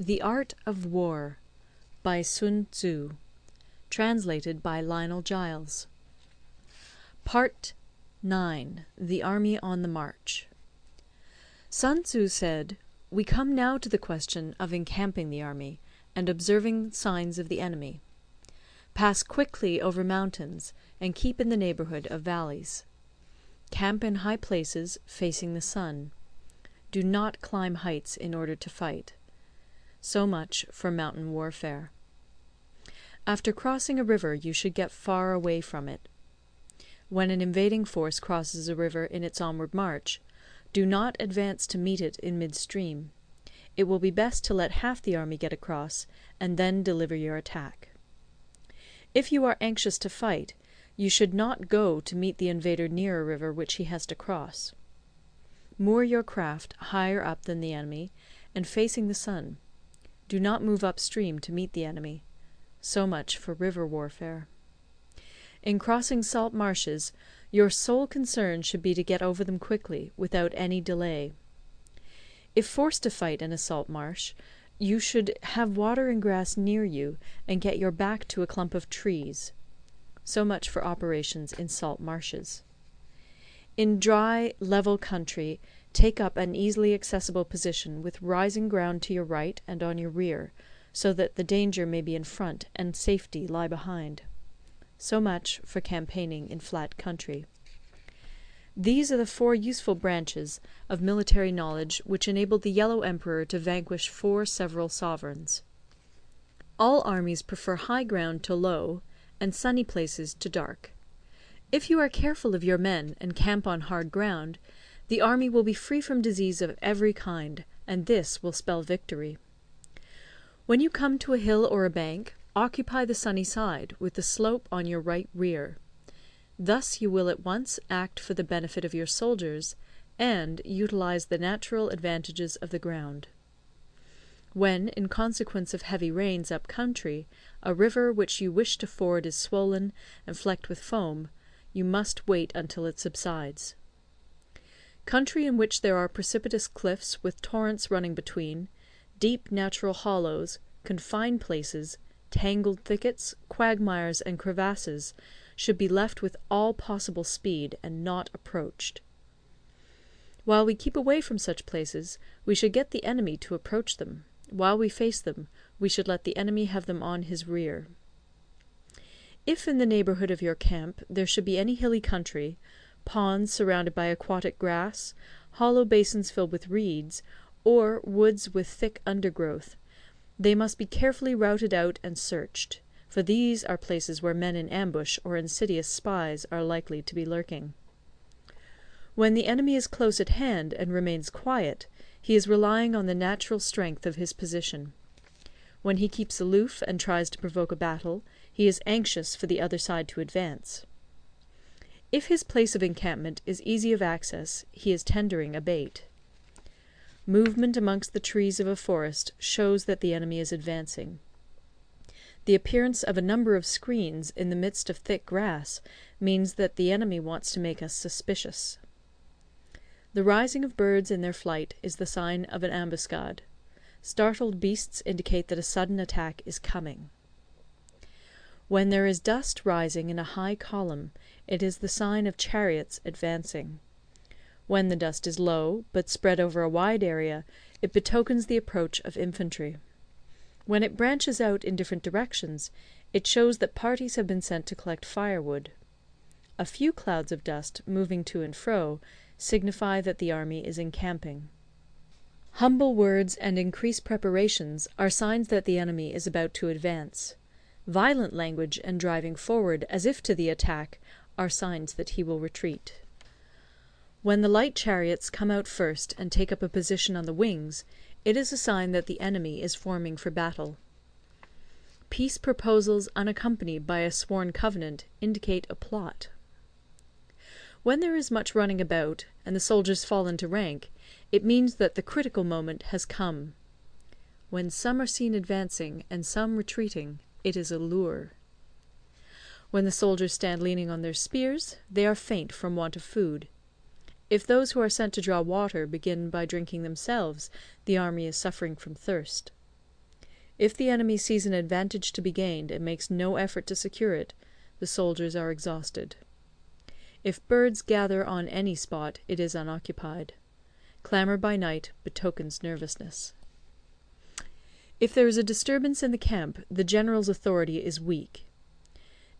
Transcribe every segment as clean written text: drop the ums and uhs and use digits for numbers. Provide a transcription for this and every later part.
The Art of War by Sun Tzu. Translated by Lionel Giles. Part 9. The Army on the March. Sun Tzu said, "We come now to the question of encamping the army, and observing signs of the enemy. Pass quickly over mountains, and keep in the neighbourhood of valleys. Camp in high places, facing the sun. Do not climb heights in order to fight." So much for mountain warfare. After crossing a river, you should get far away from it. When an invading force crosses a river in its onward march, do not advance to meet it in midstream. It will be best to let half the army get across, and then deliver your attack. If you are anxious to fight, you should not go to meet the invader near a river which he has to cross. Moor your craft higher up than the enemy, and facing the sun. Do not move upstream to meet the enemy. So much for river warfare. In crossing salt marshes, your sole concern should be to get over them quickly, without any delay. If forced to fight in a salt marsh, you should have water and grass near you, and get your back to a clump of trees. So much for operations in salt marshes. In dry, level country, take up an easily accessible position with rising ground to your right and on your rear, so that the danger may be in front and safety lie behind. So much for campaigning in flat country. These are the 4 useful branches of military knowledge which enabled the Yellow Emperor to vanquish 4 several sovereigns. All armies prefer high ground to low, and sunny places to dark. If you are careful of your men and camp on hard ground, the army will be free from disease of every kind, and this will spell victory. When you come to a hill or a bank, occupy the sunny side, with the slope on your right rear. Thus you will at once act for the benefit of your soldiers, and utilize the natural advantages of the ground. When, in consequence of heavy rains up country, a river which you wish to ford is swollen and flecked with foam, you must wait until it subsides. Country in which there are precipitous cliffs with torrents running between, deep natural hollows, confined places, tangled thickets, quagmires, and crevasses, should be left with all possible speed, and not approached. While we keep away from such places, we should get the enemy to approach them. While we face them, we should let the enemy have them on his rear. If in the neighbourhood of your camp there should be any hilly country, ponds surrounded by aquatic grass, hollow basins filled with reeds, or woods with thick undergrowth, they must be carefully routed out and searched, for these are places where men in ambush or insidious spies are likely to be lurking. When the enemy is close at hand and remains quiet, he is relying on the natural strength of his position. When he keeps aloof and tries to provoke a battle, he is anxious for the other side to advance. If his place of encampment is easy of access, he is tendering a bait. Movement amongst the trees of a forest shows that the enemy is advancing. The appearance of a number of screens in the midst of thick grass means that the enemy wants to make us suspicious. The rising of birds in their flight is the sign of an ambuscade. Startled beasts indicate that a sudden attack is coming. When there is dust rising in a high column, it is the sign of chariots advancing. When the dust is low, but spread over a wide area, it betokens the approach of infantry. When it branches out in different directions, it shows that parties have been sent to collect firewood. A few clouds of dust, moving to and fro, signify that the army is encamping. Humble words and increased preparations are signs that the enemy is about to advance. Violent language and driving forward as if to the attack are signs that he will retreat. When the light chariots come out first and take up a position on the wings, it is a sign that the enemy is forming for battle. Peace proposals unaccompanied by a sworn covenant indicate a plot. When there is much running about, and the soldiers fall into rank, it means that the critical moment has come. When some are seen advancing and some retreating, it is a lure. When the soldiers stand leaning on their spears, they are faint from want of food. If those who are sent to draw water begin by drinking themselves, the army is suffering from thirst. If the enemy sees an advantage to be gained and makes no effort to secure it, the soldiers are exhausted. If birds gather on any spot, it is unoccupied. Clamour by night betokens nervousness. If there is a disturbance in the camp, the general's authority is weak.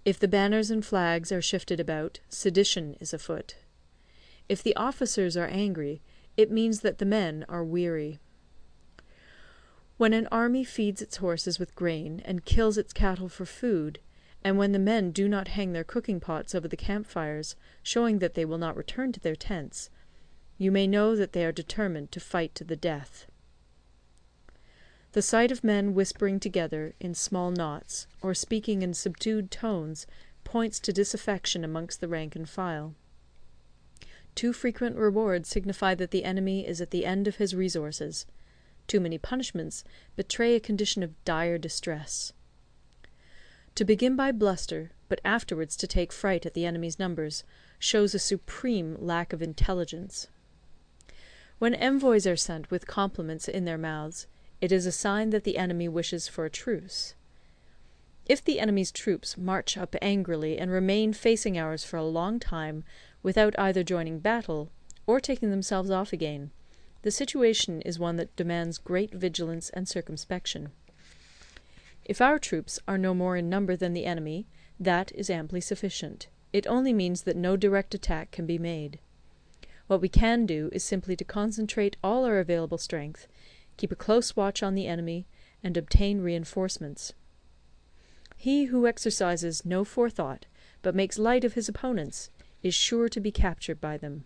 If the banners and flags are shifted about, sedition is afoot. If the officers are angry, it means that the men are weary. When an army feeds its horses with grain and kills its cattle for food, and when the men do not hang their cooking pots over the campfires, showing that they will not return to their tents, you may know that they are determined to fight to the death. The sight of men whispering together in small knots, or speaking in subdued tones, points to disaffection amongst the rank and file. Too frequent rewards signify that the enemy is at the end of his resources. Too many punishments betray a condition of dire distress. To begin by bluster, but afterwards to take fright at the enemy's numbers, shows a supreme lack of intelligence. When envoys are sent with compliments in their mouths, it is a sign that the enemy wishes for a truce. If the enemy's troops march up angrily and remain facing ours for a long time without either joining battle or taking themselves off again, the situation is one that demands great vigilance and circumspection. If our troops are no more in number than the enemy, that is amply sufficient. It only means that no direct attack can be made. What we can do is simply to concentrate all our available strength, keep a close watch on the enemy, and obtain reinforcements. He who exercises no forethought, but makes light of his opponents, is sure to be captured by them.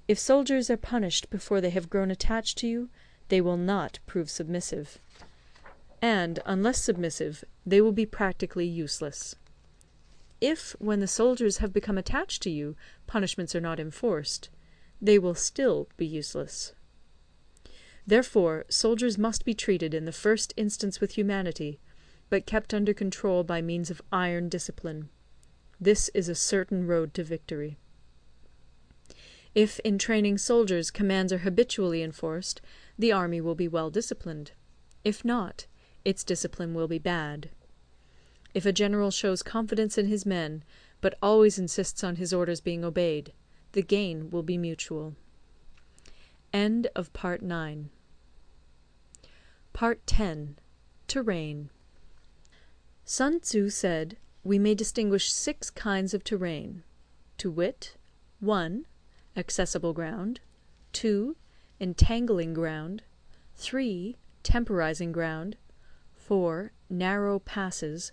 If soldiers are punished before they have grown attached to you, they will not prove submissive. And, unless submissive, they will be practically useless. If, when the soldiers have become attached to you, punishments are not enforced, they will still be useless. Therefore, soldiers must be treated in the first instance with humanity, but kept under control by means of iron discipline. This is a certain road to victory. If in training soldiers commands are habitually enforced, the army will be well disciplined. If not, its discipline will be bad. If a general shows confidence in his men, but always insists on his orders being obeyed, the gain will be mutual. End of Part 9. Part 10. Terrain. Sun Tzu said, we may distinguish 6 kinds of terrain, to wit, 1. Accessible ground, 2. Entangling ground, 3. Temporizing ground, 4. Narrow passes,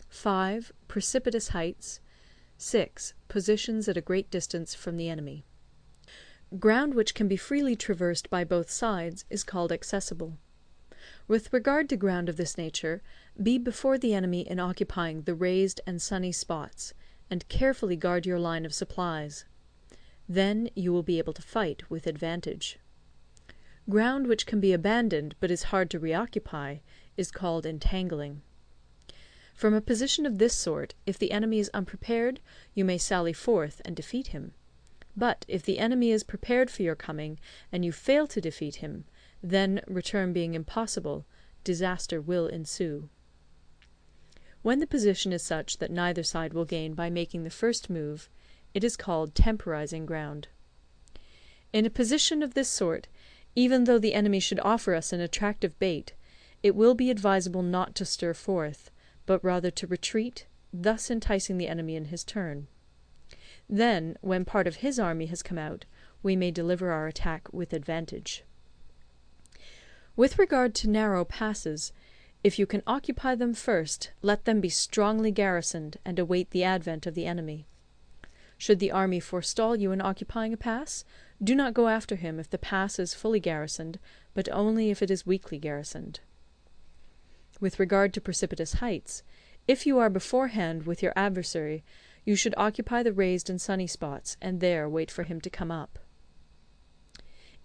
5. Precipitous heights, 6. Positions at a great distance from the enemy. Ground which can be freely traversed by both sides is called accessible. With regard to ground of this nature, be before the enemy in occupying the raised and sunny spots, and carefully guard your line of supplies. Then you will be able to fight with advantage. Ground which can be abandoned but is hard to reoccupy is called entangling. From a position of this sort, if the enemy is unprepared, you may sally forth and defeat him. But if the enemy is prepared for your coming, and you fail to defeat him, then, return being impossible, disaster will ensue. When the position is such that neither side will gain by making the first move, it is called temporizing ground. In a position of this sort, even though the enemy should offer us an attractive bait, it will be advisable not to stir forth, but rather to retreat, thus enticing the enemy in his turn. Then, when part of his army has come out, we may deliver our attack with advantage. With regard to narrow passes, if you can occupy them first, let them be strongly garrisoned and await the advent of the enemy. Should the army forestall you in occupying a pass, do not go after him if the pass is fully garrisoned, but only if it is weakly garrisoned. With regard to precipitous heights, if you are beforehand with your adversary, you should occupy the raised and sunny spots, and there wait for him to come up.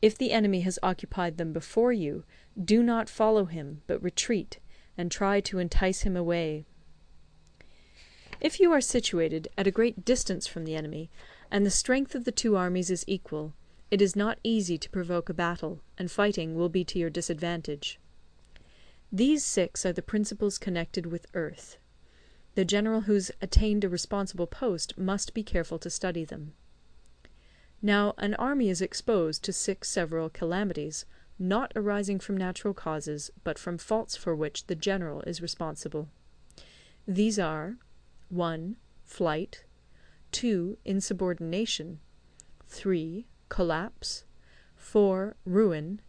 If the enemy has occupied them before you, do not follow him, but retreat, and try to entice him away. If you are situated at a great distance from the enemy, and the strength of the two armies is equal, it is not easy to provoke a battle, and fighting will be to your disadvantage. These 6 are the principles connected with earth. The general who's attained a responsible post must be careful to study them. Now, an army is exposed to 6 several calamities, not arising from natural causes, but from faults for which the general is responsible. These are 1. Flight, 2. Insubordination, 3. Collapse, 4. Ruin,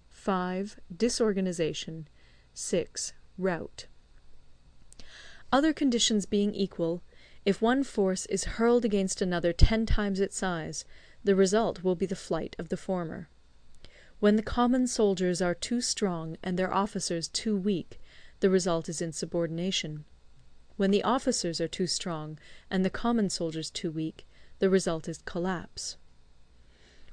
5. Disorganization, 6. Rout. Other conditions being equal, if one force is hurled against another 10 times its size, the result will be the flight of the former. When the common soldiers are too strong and their officers too weak, the result is insubordination. When the officers are too strong and the common soldiers too weak, the result is collapse.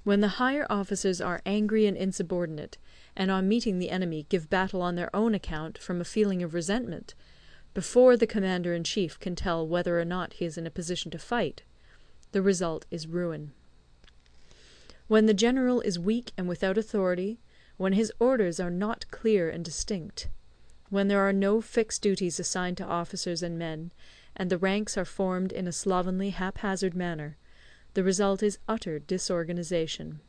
When the higher officers are angry and insubordinate, and on meeting the enemy give battle on their own account from a feeling of resentment, before the commander-in-chief can tell whether or not he is in a position to fight, the result is ruin. When the general is weak and without authority, when his orders are not clear and distinct, when there are no fixed duties assigned to officers and men, and the ranks are formed in a slovenly, haphazard manner, the result is utter disorganization.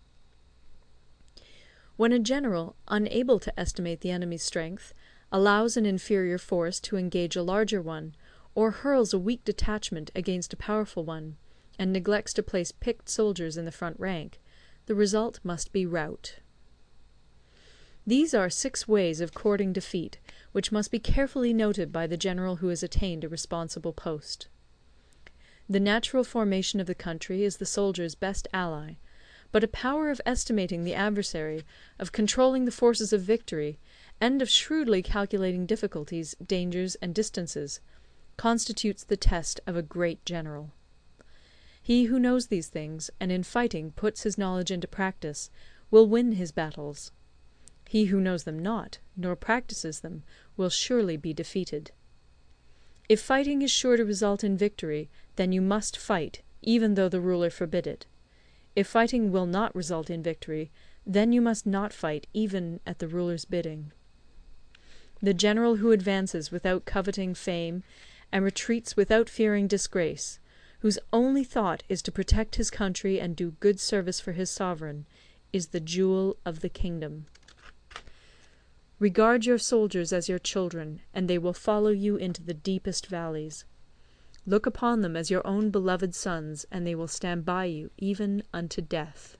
When a general, unable to estimate the enemy's strength, allows an inferior force to engage a larger one, or hurls a weak detachment against a powerful one, and neglects to place picked soldiers in the front rank, the result must be rout. These are 6 ways of courting defeat, which must be carefully noted by the general who has attained a responsible post. The natural formation of the country is the soldier's best ally, but a power of estimating the adversary, of controlling the forces of victory, and of shrewdly calculating difficulties, dangers, and distances, constitutes the test of a great general. He who knows these things, and in fighting puts his knowledge into practice, will win his battles. He who knows them not, nor practices them, will surely be defeated. If fighting is sure to result in victory, then you must fight, even though the ruler forbid it. If fighting will not result in victory, then you must not fight even at the ruler's bidding. The general who advances without coveting fame, and retreats without fearing disgrace, whose only thought is to protect his country and do good service for his sovereign, is the jewel of the kingdom. Regard your soldiers as your children, and they will follow you into the deepest valleys. Look upon them as your own beloved sons, and they will stand by you even unto death.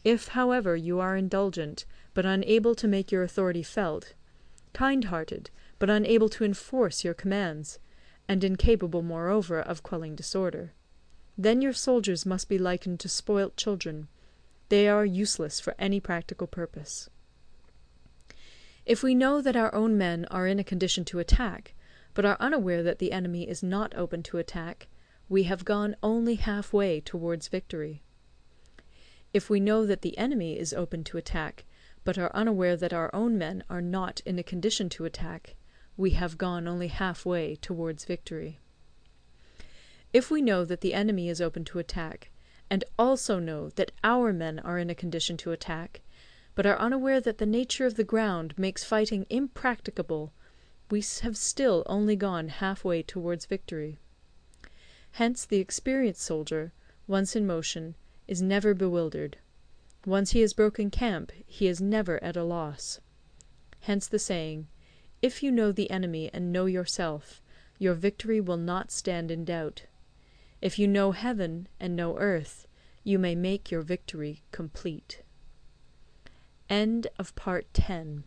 If, however, you are indulgent, but unable to make your authority felt, kind-hearted, but unable to enforce your commands, and incapable, moreover, of quelling disorder, then your soldiers must be likened to spoilt children. They are useless for any practical purpose. If we know that our own men are in a condition to attack, but are unaware that the enemy is not open to attack, we have gone only half-way towards victory. If we know that the enemy is open to attack, but are unaware that our own men are not in a condition to attack, we have gone only half-way towards victory. If we know that the enemy is open to attack, and also know that our men are in a condition to attack, but are unaware that the nature of the ground makes fighting impracticable, we have still only gone half-way towards victory. Hence the experienced soldier, once in motion, is never bewildered. Once he has broken camp, he is never at a loss. Hence the saying, "If you know the enemy and know yourself, your victory will not stand in doubt. If you know heaven and know earth, you may make your victory complete." End of Part 10.